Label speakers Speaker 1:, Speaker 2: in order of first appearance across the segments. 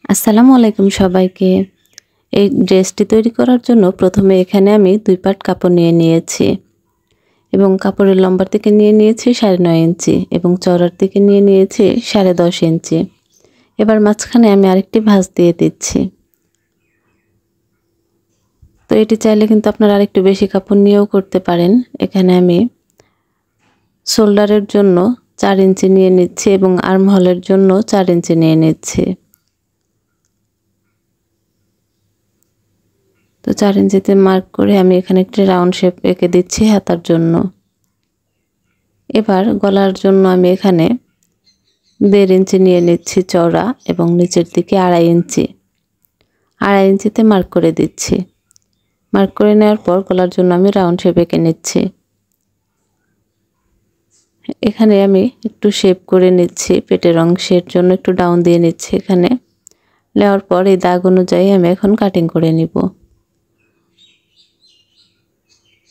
Speaker 1: আসসালামু আলাইকুম সবাইকে। এই ড্রেসটি তৈরি করার জন্য প্রথমে এখানে আমি 2 পাট কাপড় নিয়ে নিয়েছি এবং কাপড়ের লম্বার থেকে নিয়ে নিয়েছি 9.5 ইঞ্চি এবং চওড়ার থেকে নিয়ে নিয়েছি 10.5 ইঞ্চি। এবার মাঝখানে আমি আরেকটি ভাঁজ দিয়ে দিচ্ছি। তো এটি চাইলে কিন্তু আপনারা আরেকটু বেশি কাপড় নিয়েও করতে পারেন। এখানে আমি শোল্ডারের জন্য 4 ইঞ্চি নিয়ে নিচ্ছি এবং আর্ম হোলের জন্য 4 ইঞ্চি নিয়ে নিচ্ছি। তো 4 ইঞ্চিতে মার্ক করে আমি এখানে একটি রাউন্ড শেপ এঁকে দিচ্ছি হাতার জন্য। এবার গলার জন্য আমি এখানে 1.5 ইঞ্চি নিয়ে নিচ্ছি চওড়া এবং নিচের দিকে 2.5 ইঞ্চি। 2.5 ইঞ্চিতে মার্ক করে দিচ্ছি। মার্ক করে নেওয়ার পর গলার জন্য আমি রাউন্ড শেপ এঁকে নিচ্ছি। এখানে আমি একটু শেপ করে নিচ্ছি, পেটের অংশের জন্য একটু ডাউন দিয়ে নিচ্ছি। এখানে নেওয়ার পর এই দাগ অনুযায়ী আমি এখন কাটিং করে নিব।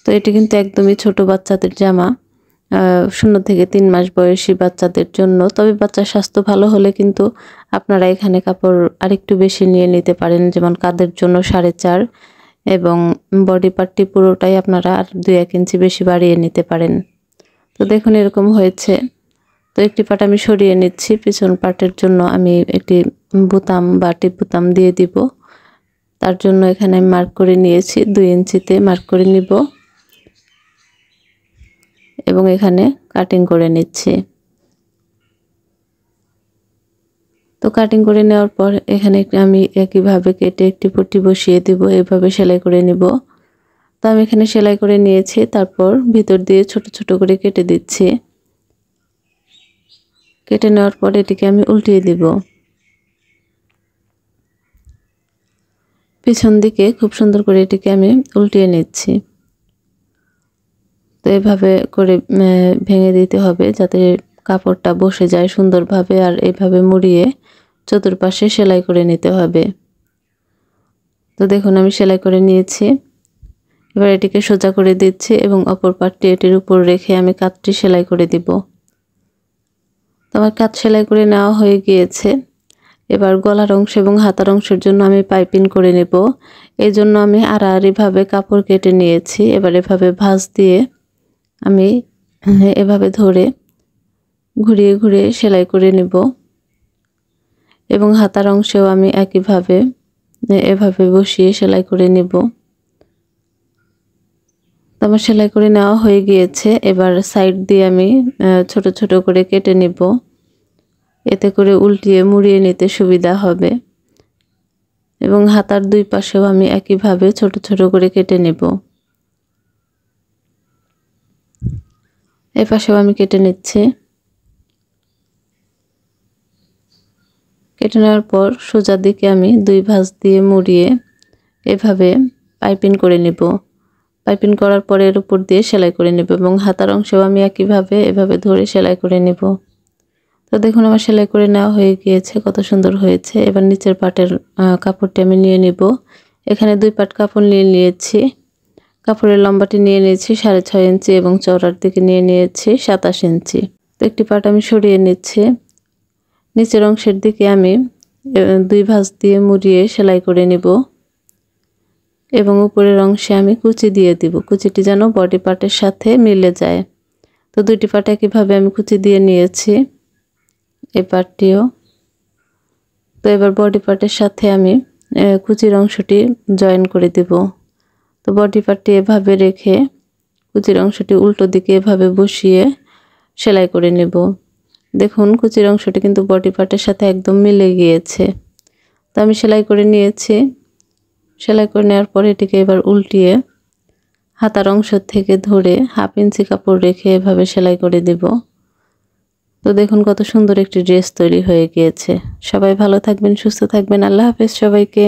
Speaker 1: তো এটি কিন্তু একদমই ছোট বাচ্চাদের জামা, 0 থেকে 3 মাস বয়সী বাচ্চাদের জন্য। তবে বাচ্চার স্বাস্থ্য ভালো হলে কিন্তু আপনারা এখানে কাপড় আরেকটু বেশি নিয়ে নিতে পারেন, যেমন কাঁধের জন্য 4.5 এবং বডি পার্টটি পুরোটাই আপনারা আর 2-1 ইঞ্চি বেশি বাড়িয়ে নিতে পারেন। তো দেখুন এরকম হয়েছে। তো একটি পার্ট আমি সরিয়ে নিচ্ছি। পিছন পার্টের জন্য আমি একটি বোতাম বা টিপ বোতাম দিয়ে দিব। তার জন্য এখানে আমি মার্ক করে নিয়েছি, 2 ইঞ্চিতে মার্ক করে নিব এবং এখানে কাটিং করে নিচ্ছি। তো কাটিং করে নেওয়ার পর এখানে আমি একইভাবে কেটে একটি পট্টি বসিয়ে দিব, এভাবে সেলাই করে নিব। তো আমি এখানে সেলাই করে নিয়েছি, তারপর ভিতর দিয়ে ছোট ছোট করে কেটে দিচ্ছি। কেটে নেওয়ার পর এটিকে আমি উল্টিয়ে দিব। পিছন দিকে খুব সুন্দর করে এটিকে আমি উল্টিয়ে নিচ্ছি। তো এভাবে করে ভেঙে দিতে হবে যাতে কাপড়টা বসে যায় সুন্দরভাবে, আর এভাবে মুড়িয়ে চতুর্পাশে সেলাই করে নিতে হবে। তো দেখুন আমি সেলাই করে নিয়েছি। এবার এটিকে সোজা করে দিচ্ছি এবং অপর পাটটি এটির উপর রেখে আমি কাঁধটি সেলাই করে দিব। তো আমার কাঁধ সেলাই করে নেওয়া হয়ে গিয়েছে। এবার গলার অংশ এবং হাতার অংশের জন্য আমি পাইপিং করে নেব। এই জন্য আমি আড়াআড়িভাবে কাপড় কেটে নিয়েছি। এবার এভাবে ভাঁজ দিয়ে আমি এভাবে ধরে ঘুরিয়ে ঘুরিয়ে সেলাই করে নেব এবং হাতার অংশেও আমি একইভাবে এভাবে বসিয়ে সেলাই করে নেব। তো আমার সেলাই করে নেওয়া হয়ে গিয়েছে। এবার সাইড দিয়ে আমি ছোট ছোট করে কেটে নেব, এতে করে উল্টিয়ে মুড়িয়ে নিতে সুবিধা হবে। এবং হাতার 2 পাশেও আমি একইভাবে ছোট ছোট করে কেটে নেব। এই পাশেও আমি কেটে নিচ্ছি। কেটে নেওয়ার পর সোজা দিকে আমি 2 ভাঁজ দিয়ে মুড়িয়ে এভাবে পাইপিং করে নেব। পাইপিং করার পরে এর উপর দিয়ে সেলাই করে নেব এবং হাতার অংশেও আমি একইভাবে এভাবে ধরে সেলাই করে নেব। তো দেখুন আমার সেলাই করে নেওয়া হয়ে গিয়েছে, কত সুন্দর হয়েছে। এবার নিচের পাটের কাপড়টি আমি নিয়ে নিব। এখানে 2 পাট কাপড় নিয়ে নিয়েছি। কাপড়ের লম্বাটি নিয়ে নিয়েছি 6.5 ইঞ্চি এবং চওড়ার দিকে নিয়ে নিয়েছি 27 ইঞ্চি। তো একটি পাট আমি সরিয়ে নিচ্ছি। নিচের অংশের দিকে আমি 2 ভাঁজ দিয়ে মুড়িয়ে সেলাই করে নিব এবং উপরের অংশে আমি কুচি দিয়ে দিব। কুচিটি যেন বডি পার্টের সাথে মিলে যায়। তো 2টি পাট একইভাবে আমি কুচি দিয়ে নিয়েছি, এই পার্টটিও। তো এবার বডি পার্টের সাথে আমি কুচির অংশটি জয়েন করে দিব। তো বডি পার্টটি এভাবে রেখে কুচির অংশটি উল্টো দিকে এভাবে বসিয়ে সেলাই করে নেব। দেখুন কুচির অংশটি কিন্তু বডি পার্টের সাথে একদম মিলে গিয়েছে। তো আমি সেলাই করে নিয়েছি। সেলাই করে নেওয়ার পর এটিকে এবার উল্টিয়ে হাতার অংশ থেকে ধরে 1/2 ইঞ্চি কাপড় রেখে এভাবে সেলাই করে দেব। তো দেখুন কত সুন্দর একটি ড্রেস তৈরি হয়ে গিয়েছে। সবাই ভালো থাকবেন, সুস্থ থাকবেন। আল্লাহ হাফেজ সবাইকে।